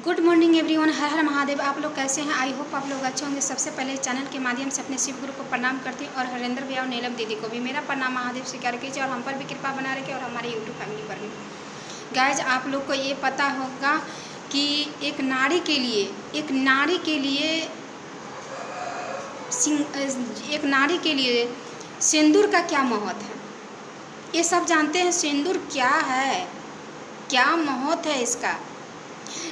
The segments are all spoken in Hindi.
Good morning everyone. हर हर महादेव। आप लोग कैसे हैं? आई होप आप लोग अच्छे होंगे। सबसे पहले चैनल के माध्यम से अपने शिव गुरु को प्रणाम करती हूँ और हरेंद्र भैया और नीलम दीदी को भी मेरा प्रणाम महादेव स्वीकार कीजिए और हम पर भी कृपा बना रखे और हमारे यूट्यूब फैमिली पर भी। गाइज, आप लोग को ये पता होगा कि एक नारी के लिए सिंदूर का क्या महत्व है, ये सब जानते हैं। सिंदूर क्या है, क्या महत्व है इसका।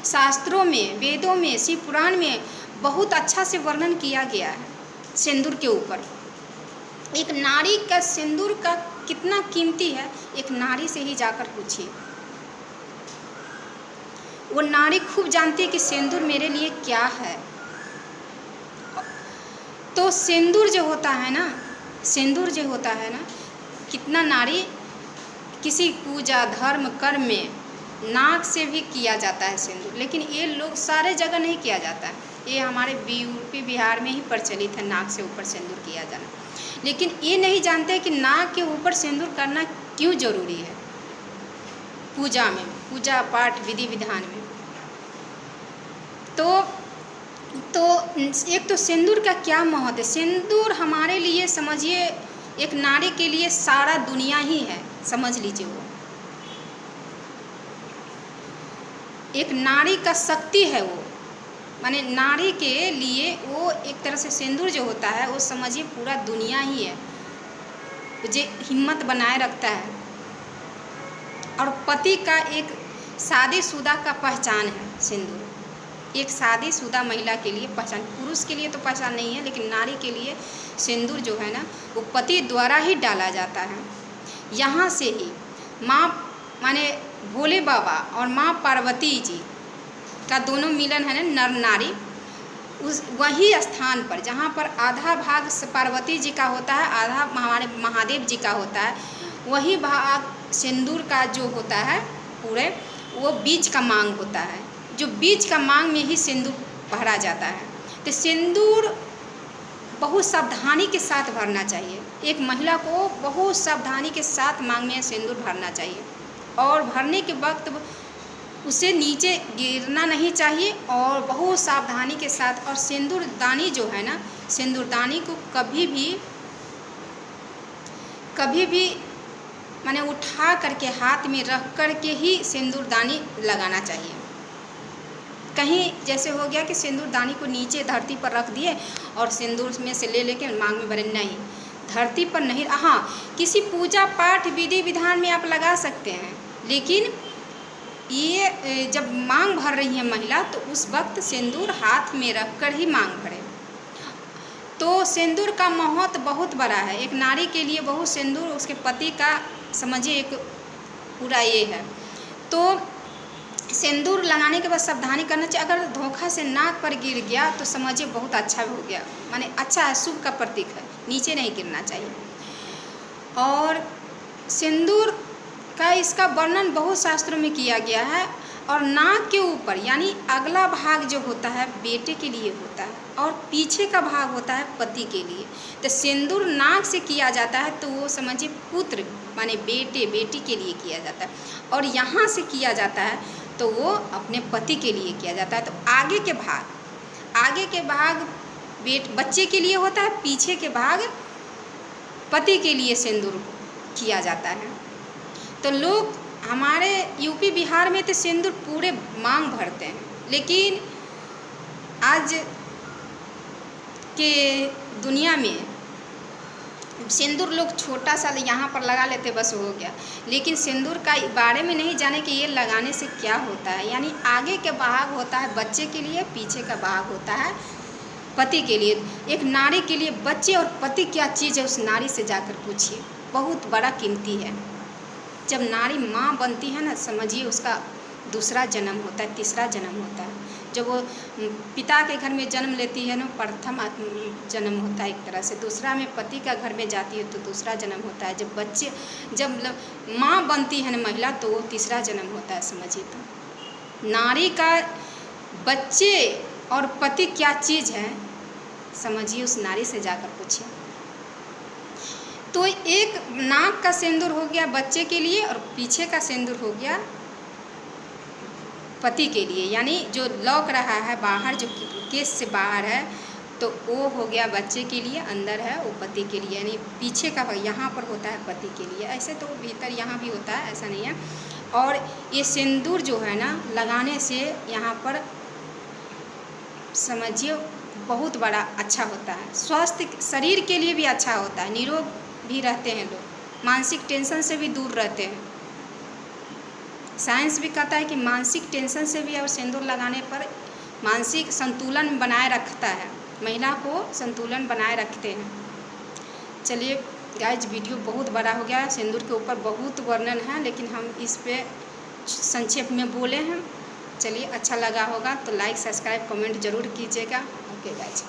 शास्त्रों में, वेदों में, शिव पुराण में बहुत अच्छा से वर्णन किया गया है सिंदूर के ऊपर। एक नारी का सिंदूर का कितना कीमती है, एक नारी से ही जाकर पूछिए। वो नारी खूब जानती है कि सिंदूर मेरे लिए क्या है। तो सिंदूर जो होता है ना, कितना नारी किसी पूजा धर्म कर्म में नाक से भी किया जाता है सिंदूर, लेकिन ये लोग सारे जगह नहीं किया जाता है। ये हमारे यूपी बिहार में ही प्रचलित है नाक से ऊपर सिंदूर किया जाना। लेकिन ये नहीं जानते कि नाक के ऊपर सिंदूर करना क्यों जरूरी है पूजा में, पूजा पाठ विधि विधान में। तो एक तो सिंदूर का क्या महत्व है। सिंदूर हमारे लिए समझिए, एक नारी के लिए सारा दुनिया ही है, समझ लीजिए। वो एक नारी का शक्ति है। वो माने नारी के लिए वो एक तरह से सिंदूर जो होता है वो समझिए पूरा दुनिया ही है, जो हिम्मत बनाए रखता है। और पति का एक शादीशुदा का पहचान है सिंदूर। एक शादीशुदा महिला के लिए पहचान, पुरुष के लिए तो पहचान नहीं है, लेकिन नारी के लिए सिंदूर जो है ना वो पति द्वारा ही डाला जाता है। यहाँ से ही माँ माने भोले बाबा और माँ पार्वती जी का दोनों मिलन है ना, नर नारी। उस वही स्थान पर जहाँ पर आधा भाग पार्वती जी का होता है, आधा हमारे महादेव जी का होता है, वही भाग सिंदूर का जो होता है पूरे, वो बीच का मांग होता है। जो बीच का मांग में ही सिंदूर भरा जाता है। तो सिंदूर बहुत सावधानी के साथ भरना चाहिए। एक महिला को बहुत सावधानी के साथ मांग में सिंदूर भरना चाहिए और भरने के वक्त उसे नीचे गिरना नहीं चाहिए और बहुत सावधानी के साथ। और सिंदूरदानी जो है ना, सिंदूरदानी को कभी भी माने उठा करके हाथ में रख करके ही सिंदूरदानी लगाना चाहिए। कहीं जैसे हो गया कि सिंदूरदानी को नीचे धरती पर रख दिए और सिंदूर में से ले लेके मांग में भरे, नहीं, धरती पर नहीं। हाँ, किसी पूजा पाठ विधि विधान में आप लगा सकते हैं, लेकिन ये जब मांग भर रही है महिला तो उस वक्त सिंदूर हाथ में रख कर ही मांग भरे। तो सिंदूर का महत्व बहुत बड़ा है। एक नारी के लिए बहुत सिंदूर उसके पति का समझिए एक पूरा ये है। तो सिंदूर लगाने के बाद सावधानी करना चाहिए। अगर धोखा से नाक पर गिर गया तो समझिए बहुत अच्छा हो गया, माने अच्छा है, शुभ का प्रतीक है, नीचे नहीं गिरना चाहिए। और सिंदूर का इसका वर्णन बहुत शास्त्रों में किया गया है। और नाक के ऊपर यानी अगला भाग जो होता है बेटे के लिए होता है और पीछे का भाग होता है पति के लिए। तो सिंदूर नाक से किया जाता है तो वो समझिए पुत्र माने बेटे बेटी के लिए किया जाता है, और यहाँ से किया जाता है तो वो अपने पति के लिए किया जाता है। तो आगे के भाग बच्चे के लिए होता है, पीछे के भाग पति के लिए सिंदूर किया जाता है। तो लोग हमारे यूपी बिहार में तो सिंदूर पूरे मांग भरते हैं, लेकिन आज के दुनिया में सिंदूर लोग छोटा सा यहाँ पर लगा लेते बस हो गया, लेकिन सिंदूर का बारे में नहीं जाने कि ये लगाने से क्या होता है। यानी आगे के भाग होता है बच्चे के लिए, पीछे का भाग होता है पति के लिए। एक नारी के लिए बच्चे और पति क्या चीज़ है उस नारी से जाकर पूछिए, बहुत बड़ा कीमती है। जब नारी माँ बनती है ना, समझिए उसका दूसरा जन्म होता है, तीसरा जन्म होता है। जब वो पिता के घर में जन्म लेती है ना, प्रथम जन्म होता है एक तरह से। दूसरा में पति का घर में जाती है तो दूसरा जन्म होता है। जब माँ बनती है ना महिला तो वो तीसरा जन्म होता है, समझिए। तो नारी का बच्चे और पति क्या चीज़ है समझिए, उस नारी से जाकर पूछिए। तो एक नाक का सिंदूर हो गया बच्चे के लिए और पीछे का सिंदूर हो गया पति के लिए, यानी जो लौक रहा है बाहर, जो केस से बाहर है, तो वो हो गया बच्चे के लिए, अंदर है वो पति के लिए, यानी पीछे का यहाँ पर होता है पति के लिए। ऐसे तो भीतर यहाँ भी होता है, ऐसा नहीं है। और ये सिंदूर जो है ना लगाने से यहाँ पर समझिए बहुत बड़ा अच्छा होता है, स्वास्थ्य शरीर के लिए भी अच्छा होता है, निरोग भी रहते हैं लोग, मानसिक टेंशन से भी दूर रहते हैं। साइंस भी कहता है कि मानसिक टेंशन से भी और सिंदूर लगाने पर मानसिक संतुलन बनाए रखता है, महिला को संतुलन बनाए रखते हैं। चलिए गाइज, वीडियो बहुत बड़ा हो गया, सिंदूर के ऊपर बहुत वर्णन है, लेकिन हम इस पे संक्षेप में बोले हैं। चलिए, अच्छा लगा होगा तो लाइक, सब्सक्राइब, कमेंट ज़रूर कीजिएगा। Okay guys.